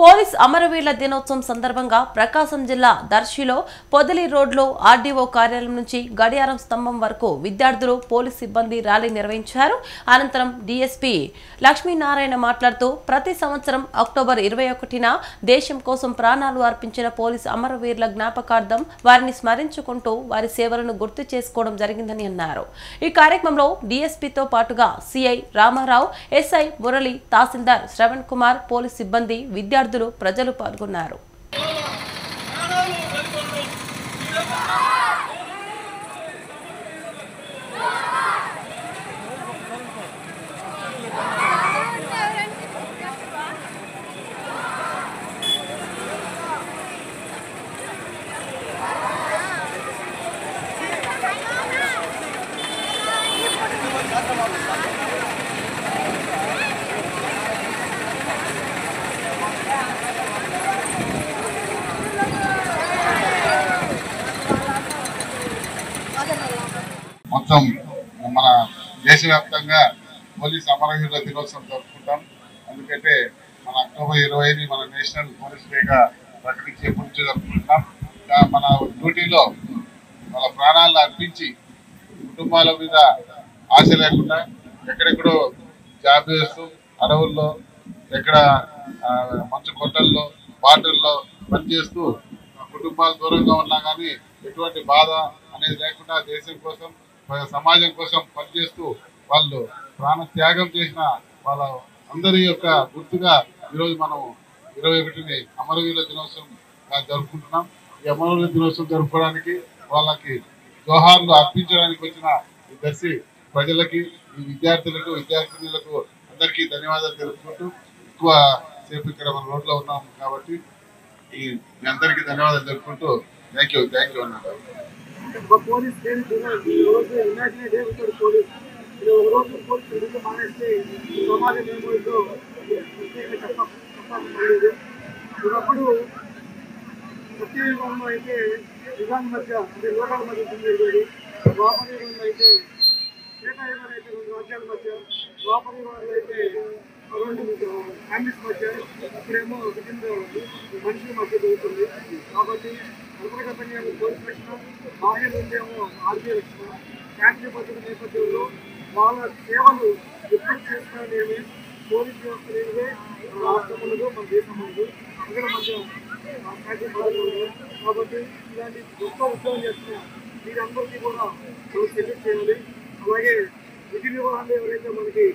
Police అమరవీరుల దినోత్సవం సందర్భంగా ప్రకాశం జిల్లా దర్శిలో పొదిలి రోడ్లో ఆర్డీఓ కార్యాలయం నుంచి గడియారం స్తంభం వరకు విద్యార్థులు పోలీస్ సిబ్బంది ర్యాలీ నిర్వహించారు. అనంతరం డీఎస్పీ లక్ష్మీనారాయణ మాట్లాడుతూ ప్రతి సంవత్సరం అక్టోబర్ 21న దేశం కోసం ప్రాణాలు అర్పించిన పోలీస్ అమరవీరుల జ్ఞాపకార్థం వారిని స్మరించుకుంటూ వారి సేవలను గుర్తు చేసుకోవడం జరిగిందని అన్నారు. ఈ కార్యక్రమంలో డీఎస్పీతో పాటుగా సిఐ రామారావు, ఎస్ఐ మురళి, తహసీల్దార్ శ్రవణ్ కుమార్, పోలీస్ సిబ్బంది, విద్యార్థులు, ప్రజలు పాల్గొన్నారు. మొత్తం మన దేశవ్యాప్తంగా పోలీస్ అమరవీరుల దినోత్సవం జరుపుకుంటాం. ఎందుకంటే మన అక్టోబర్ 20ని మన నేషనల్ పోలీస్ డేగా ప్రకటించి ఎప్పటి జరుపుకుంటాం. మన డ్యూటీలో వాళ్ళ ప్రాణాలను అర్పించి కుటుంబాల మీద ఆశ లేకుండా ఎక్కడెక్కడో జాబ్ చేస్తూ అడవుల్లో, ఎక్కడ మంచు కొండల్లో, బాటల్లో పనిచేస్తూ కుటుంబాలు దూరంగా ఉన్నా కానీ ఎటువంటి బాధ అనేది లేకుండా దేశం కోసం, సమాజం కోసం పనిచేస్తూ వాళ్ళు ప్రాణ త్యాగం చేసిన వాళ్ళ అందరి యొక్క గుర్తుగా ఈరోజు మనం 21ని అమరవీరుల దినోత్సవంగా జరుపుకుంటున్నాం. ఈ అమరవీరుల దినోత్సవం జరుపుకోవడానికి వాళ్ళకి జోహార్లు అర్పించడానికి వచ్చిన ఈ దర్శి ప్రజలకి, ఈ విద్యార్థులకు, విద్యార్థినులకు అందరికీ ధన్యవాదాలు తెలుపుకుంటూ ఎక్కువ సేపు ఇక్కడ మన రోడ్లో ఉన్నాం కాబట్టి మీ అందరికీ ధన్యవాదాలు తెలుపుకుంటూ థ్యాంక్ యూ అన్నారు. పోలీస్ రోజు ఇమాజినే డే ఉంటాడు పోలీస్. ఒక రోజు పోలీసు ఎందుకు మానేస్తే సమాజం ఏమవుతుందో చెప్పలేదు. ఒకప్పుడు సత్యయుగంలో అయితే యుగాల మధ్య, అంటే లోకాల మధ్య ఉండేది. ద్వాపర యుగంలో అయితే, త్రేతాయుగంలో అయితే 2 రాజ్యాల మధ్య, ద్వాపర యుగంలో అయితే 2 ఫ్యామిలీస్ మధ్య, ఇప్పుడేమో మనుషుల మధ్య జరుగుతుంది. కాబట్టి అంతర్గత పనిచేయాలి పోలీస్ రక్షణ, బాహ్య నుండేమో ఆర్మీ రక్షణ. శాంతి భద్రత నేపథ్యంలో వాళ్ళ సేవలు ఎప్పుడు చేసుకోవాలని పోలీస్ వ్యవస్థ లేనిదే రాష్ట్రం ఉండదు, మన దేశం ఉండదు. ప్రజల మధ్య శాంతి భద్రత ఉండదు. కాబట్టి ఇలాంటి గొప్ప ఉద్యోగం చేస్తున్న మీరందరికీ కూడా మనం సెల్యూట్ చేయాలి. అలాగే విధి నిర్వహణలో ఎవరైతే మనకి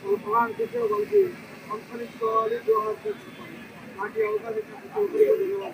మన సలహాలు చేసే వాళ్ళకి సంస్కరించుకోవాలి, జోహార్ చేసుకోవాలి. నాకు ఈ అవకాశం ధన్యవాదాలు.